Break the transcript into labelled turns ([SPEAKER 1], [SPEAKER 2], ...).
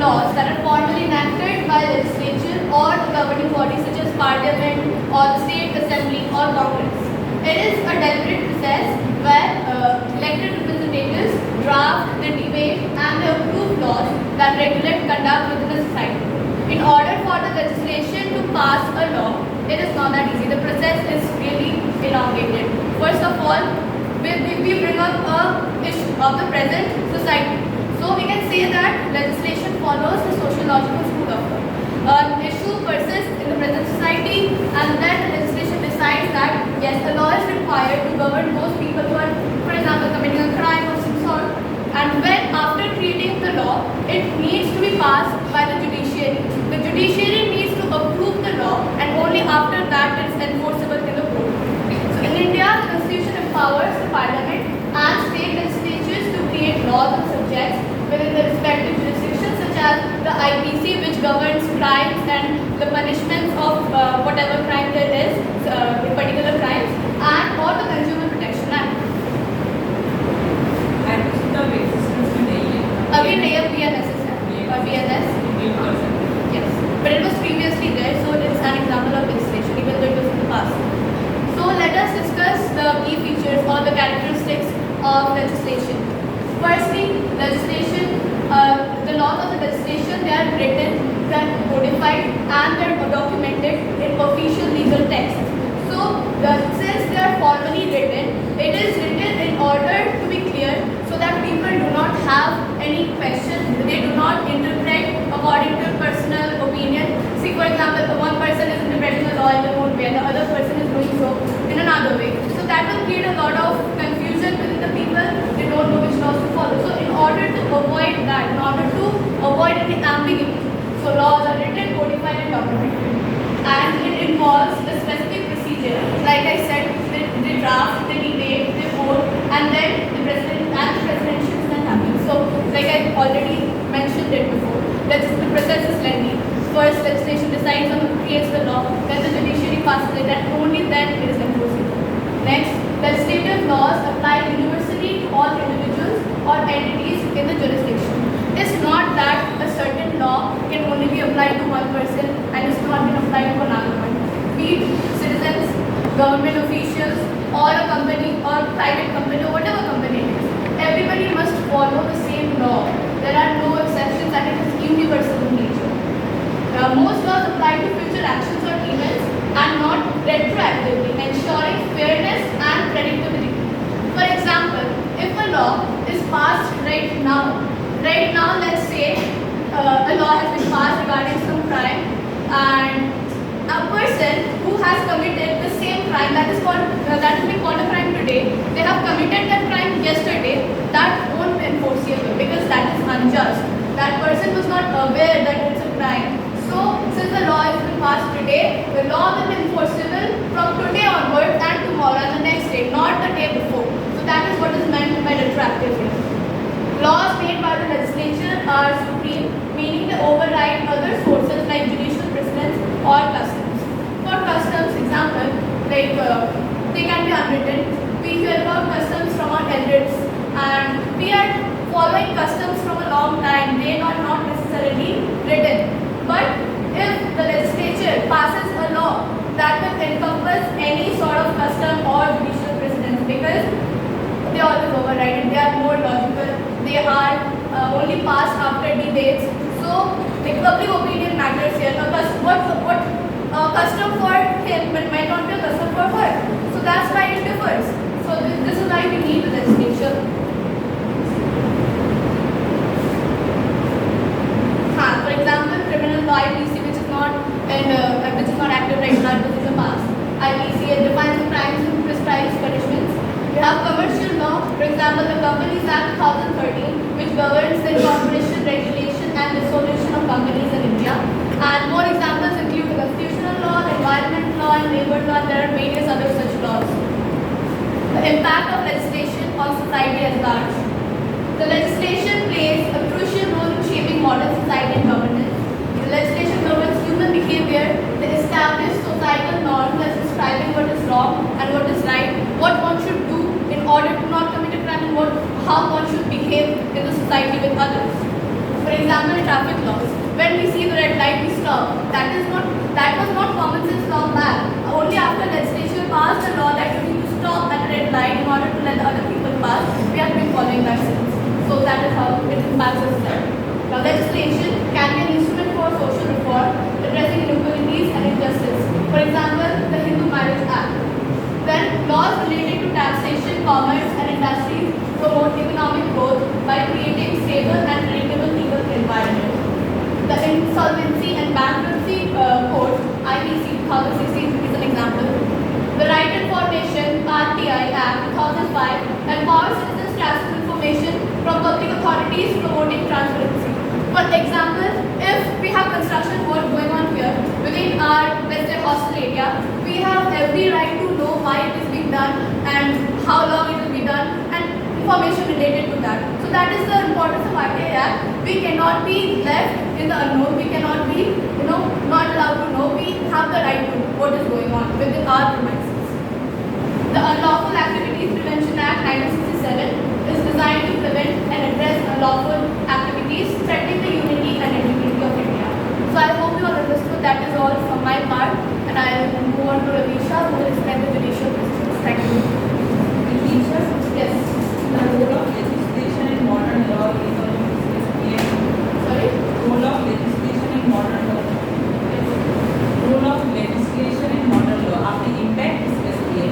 [SPEAKER 1] laws that are formally enacted by legislature or the governing body such as parliament or the state assembly or congress. It is a deliberate process where elected representatives draft, they debate and they approve laws that regulate conduct within the society. In order for the legislation to pass a law, it is not that easy. The process is really elongated. First of all, we bring up a issue of the present society. So we can say that legislation follows the sociological school of thought. An issue persists in the present society and then the legislation decides that yes, the law is required to govern those people who are, for example, committing a crime of some sort. And when after creating the law, it needs to be passed by the judiciary. The judiciary needs to approve the law and only after that it is enforceable in the court. So in India, the constitution empowers the parliament and state legislatures to create laws on subjects within the respective jurisdictions such as the IPC, which governs crimes and the punishments of whatever crime there is, particular crimes, and or the Consumer Protection Act. Again, BNS is there, or BNS. Yes, but it was previously there, so it's an example of legislation, even though it was in the past. So let us discuss the key features or the characteristics of legislation. Firstly, legislation, the laws of the legislation, they are written, they are codified and they are documented in official legal text. So since they are formally written, it is written in order to be clear so that people do not have any questions, they do not interpret according to personal opinion. See, for example, one person is interpreting the law in their own way and the other person is doing so in another way. So that will create a lot of confusion within the people, they don't know which laws to follow. So in order to avoid that, in order to avoid any ambiguity, so laws are written, codified and documented. And it involves a specific procedure. Like I said, they draft, they debate, they vote, and then the president and the presidential then happens. So, like I already mentioned it before, the process is lengthy. First, legislation decides on who creates the law, then the judiciary passes it, and only then it is enforceable. Next, legislative laws apply universally to all individuals or entities in the jurisdiction. It's not that a certain law can only be applied to one person and it's not been applied to another one. Be it citizens, government officials, or a company or private company or whatever company it is. Everybody must follow the same law. There are no exceptions and it is universal in nature. Most laws apply to future actions or events and not retroactively, ensuring fairness and predictability. For example, if a law is passed right now, let's say a law has been passed regarding some crime and a person who has committed the same crime that is being called a crime today, they have committed that crime yesterday, that won't be enforceable because that is unjust. That person was not aware that it's a crime. So since the law has been passed today, the law will be enforceable from today onwards and tomorrow and the next day, not the day before. So that is what is meant by retroactively. Laws made by the legislature are supreme, meaning they override other sources like judicial precedents or customs. For customs, example, like they can be unwritten. We hear about customs from our elders and we are following customs from a long time. They are not necessarily written. But if the legislature passes a law that will encompass any sort of custom or judicial precedents because they always override it, they are more logical, they are only passed after debates. So the public opinion matters here. What custom for him but might not be a custom for her. So that's why it differs. So this is why we need the legislature. For example, criminal law IPC, which is not active right now, it was in the past. IPC defines the crimes and prescribes punishments. We have commercial law, for example, the Companies Act 2013, which governs the incorporation, regulation, and dissolution of companies in India. And more examples include the constitutional law, the environment law, and labor law. There are various other such laws. The impact of legislation on society at large. The legislation plays a crucial role in shaping modern society and governance. The legislation governs human behavior, they establish societal norms as describing what is wrong and what is right, what one should do in order to not commit a crime, and how one should behave in the society with others. For For example, traffic laws. When we see the red light, we stop. That was not common sense long back. Only after legislature passed the law that you need to stop at a red light in order to let the other people pass, we have been following that since. So that is how it impacts us there. Now, legislation can be an instrument for social reform, addressing inequalities and injustice. For example, the Hindu Marriage Act. Then, laws related to taxation, commerce, and industries promote economic growth by creating stable and predictable legal environment. The Insolvency and Bankruptcy Code, IBC 2016, is an example. The Right Information RTI Act 2005 empowers citizens to access information from public authorities promoting transparency. For example, if we have construction work going on here within our, let's say, hostel area, we have every right to know why it is being done and how long it will be done and information related to that. So that is the importance of RTI Act. We cannot be left in the unknown. We cannot be, not allowed to know. We have the right to know what is going on within our premises. The Unlawful Activities Prevention Act 1960